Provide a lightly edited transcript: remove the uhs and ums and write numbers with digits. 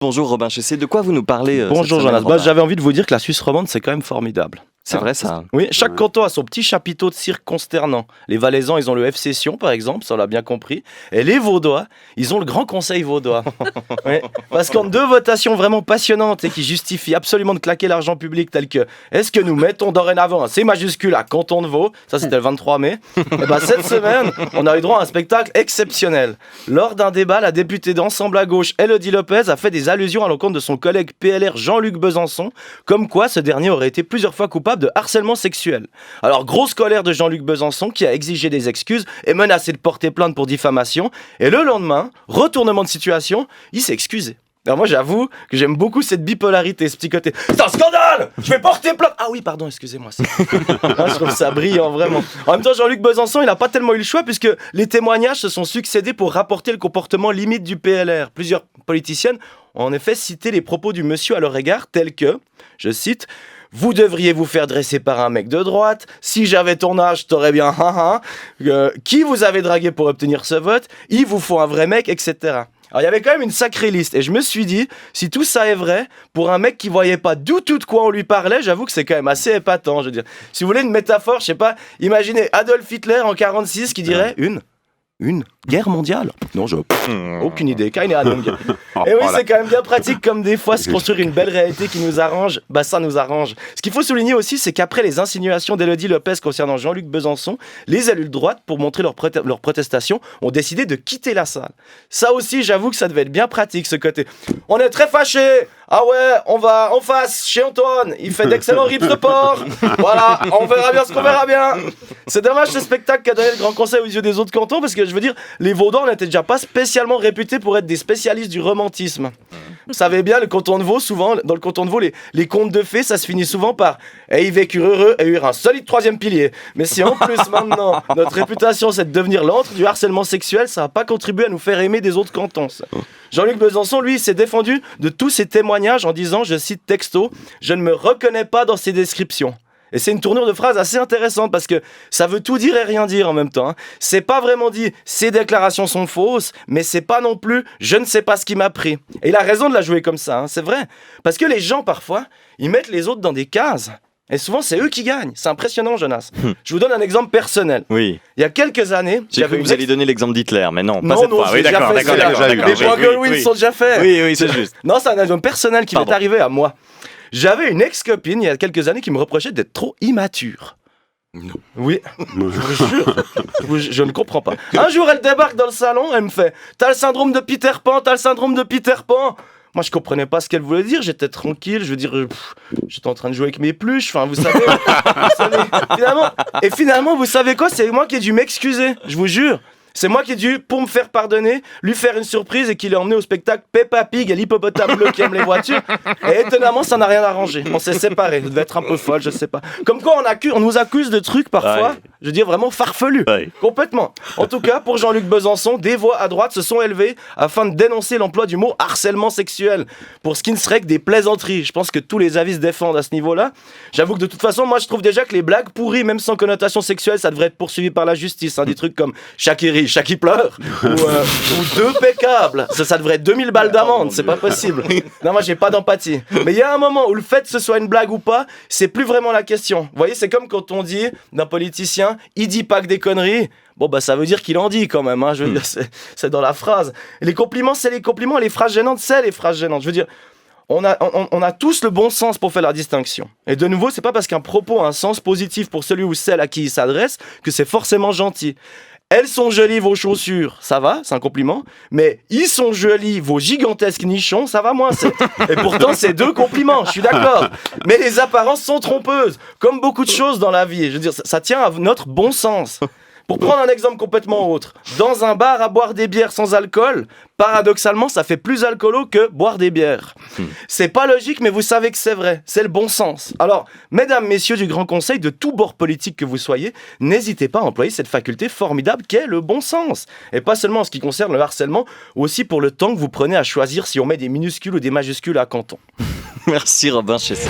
Bonjour Robin Chessé, de quoi vous nous parlez Bonjour cette semaine, Jonas, Robin j'avais envie de vous dire que la Suisse romande c'est quand même formidable. C'est vrai ça. Oui, chaque canton a son petit chapiteau de cirque consternant. Les Valaisans, ils ont le FC Sion par exemple, ça on l'a bien compris. Et les Vaudois, ils ont le Grand Conseil vaudois. Oui, parce qu'en 2 votations vraiment passionnantes et qui justifient absolument de claquer l'argent public, telles que est-ce que nous mettons dorénavant un C majuscule à Canton de Vaud, ça c'était le 23 mai, et ben cette semaine, on a eu droit à un spectacle exceptionnel. Lors d'un débat, la députée d'Ensemble à gauche, Élodie Lopez, a fait des allusions à l'encontre de son collègue PLR Jean-Luc Besançon, comme quoi ce dernier aurait été plusieurs fois coupable de harcèlement sexuel. Alors, grosse colère de Jean-Luc Besançon qui a exigé des excuses et menacé de porter plainte pour diffamation. Et le lendemain, retournement de situation, il s'est excusé. Alors moi j'avoue que j'aime beaucoup cette bipolarité, ce petit côté. C'est un scandale, je vais porter plainte. Ah oui pardon, excusez-moi. Je trouve ça brillant vraiment. En même temps Jean-Luc Besançon il n'a pas tellement eu le choix puisque les témoignages se sont succédés pour rapporter le comportement limite du PLR. Plusieurs politiciennes ont en effet cité les propos du monsieur à leur égard tels que, je cite, vous devriez vous faire dresser par un mec de droite. Si j'avais ton âge, t'aurais bien qui vous avez dragué pour obtenir ce vote. Il vous faut un vrai mec, etc. Alors il y avait quand même une sacrée liste et je me suis dit, si tout ça est vrai, pour un mec qui voyait pas du tout de quoi on lui parlait, j'avoue que c'est quand même assez épatant. Je veux dire, si vous voulez une métaphore, je sais pas, imaginez Adolf Hitler en 46 qui dirait une guerre mondiale. Non, aucune idée. Keine Ahnung. Et oui, c'est quand même bien pratique comme des fois se construire une belle réalité qui nous arrange, bah ça nous arrange. Ce qu'il faut souligner aussi, c'est qu'après les insinuations d'Élodie Lopez concernant Jean-Luc Besançon, les élus de droite, pour montrer leur protestation, ont décidé de quitter la salle. Ça aussi, j'avoue que ça devait être bien pratique, ce côté. On est très fâchés. Ah ouais, on va en face, chez Antoine. Il fait d'excellents rips de porc. Voilà, on verra bien ce qu'on verra bien. C'est dommage ce spectacle qu'a donné le Grand Conseil aux yeux des autres cantons, parce que je veux dire, les Vaudois n'étaient déjà pas spécialement réputés pour être des spécialistes du romantisme. Vous savez bien, le canton de Vaud, souvent, dans le canton de Vaud, les contes de fées, ça se finit souvent par « Et ils vécurent heureux et eurent un solide 3e pilier ». Mais si en plus, maintenant, notre réputation, c'est de devenir l'antre du harcèlement sexuel, ça n'a pas contribué à nous faire aimer des autres cantons. Ça. Jean-Luc Besançon, lui, s'est défendu de tous ces témoignages en disant, je cite texto, « Je ne me reconnais pas dans ces descriptions ». Et c'est une tournure de phrase assez intéressante parce que ça veut tout dire et rien dire en même temps. C'est pas vraiment dit ces déclarations sont fausses, mais c'est pas non plus je ne sais pas ce qui m'a pris. Et il a raison de la jouer comme ça, c'est vrai. Parce que les gens parfois, ils mettent les autres dans des cases. Et souvent, c'est eux qui gagnent. C'est impressionnant, Jonas. Je vous donne un exemple personnel. Oui. Il y a quelques années... J'ai cru que vous alliez donner l'exemple d'Hitler, mais non, pas cette fois. Oui, d'accord. Les points Goldwyn sont déjà faits. Oui, c'est juste. Non, c'est un exemple personnel qui m'est arrivé à moi. J'avais une ex-copine il y a quelques années qui me reprochait d'être trop immature. Non. Oui, je vous jure, je ne comprends pas. Un jour, elle débarque dans le salon, elle me fait « T'as le syndrome de Peter Pan, t'as le syndrome de Peter Pan !» Moi, je comprenais pas ce qu'elle voulait dire, j'étais tranquille, je veux dire, j'étais en train de jouer avec mes pluches, enfin, vous savez, finalement, vous savez quoi, c'est moi qui ai dû m'excuser, je vous jure. C'est moi qui ai dû, pour me faire pardonner, lui faire une surprise et qui l'ai emmené au spectacle Peppa Pig et l'hippopotame bleu qui aime les voitures. Et étonnamment, ça n'a rien arrangé. On s'est séparés. Elle devait être un peu folle, je sais pas. Comme quoi, on nous accuse de trucs parfois, je veux dire vraiment farfelus. Complètement. En tout cas, pour Jean-Luc Besançon, des voix à droite se sont élevées afin de dénoncer l'emploi du mot harcèlement sexuel pour ce qui ne serait que des plaisanteries. Je pense que tous les avis se défendent à ce niveau-là. J'avoue que de toute façon, moi, je trouve déjà que les blagues pourries, même sans connotation sexuelle, ça devrait être poursuivi par la justice. Hein. Des trucs comme Shakiri, Shaki pleure ou 2 pécables. Ça devrait être 2000 balles d'amende, c'est pas possible. Non, moi j'ai pas d'empathie. Mais il y a un moment où le fait que ce soit une blague ou pas, c'est plus vraiment la question. Vous voyez, c'est comme quand on dit d'un politicien, il dit pas que des conneries. Bon, bah ça veut dire qu'il en dit quand même. Hein. Je veux dire, c'est dans la phrase. Les compliments, c'est les compliments. Les phrases gênantes, c'est les phrases gênantes. Je veux dire, on a tous le bon sens pour faire la distinction. Et de nouveau, c'est pas parce qu'un propos a un sens positif pour celui ou celle à qui il s'adresse que c'est forcément gentil. Elles sont jolies vos chaussures, ça va, c'est un compliment. Mais ils sont jolis vos gigantesques nichons, ça va moins. Et pourtant, c'est 2 compliments, je suis d'accord. Mais les apparences sont trompeuses, comme beaucoup de choses dans la vie. Je veux dire, ça tient à notre bon sens. Pour prendre un exemple complètement autre, dans un bar à boire des bières sans alcool, paradoxalement, ça fait plus alcoolo que boire des bières. C'est pas logique, mais vous savez que c'est vrai. C'est le bon sens. Alors, mesdames, messieurs du Grand Conseil, de tout bord politique que vous soyez, n'hésitez pas à employer cette faculté formidable qu'est le bon sens. Et pas seulement en ce qui concerne le harcèlement, aussi pour le temps que vous prenez à choisir si on met des minuscules ou des majuscules à Canton. Merci Robin Chessé.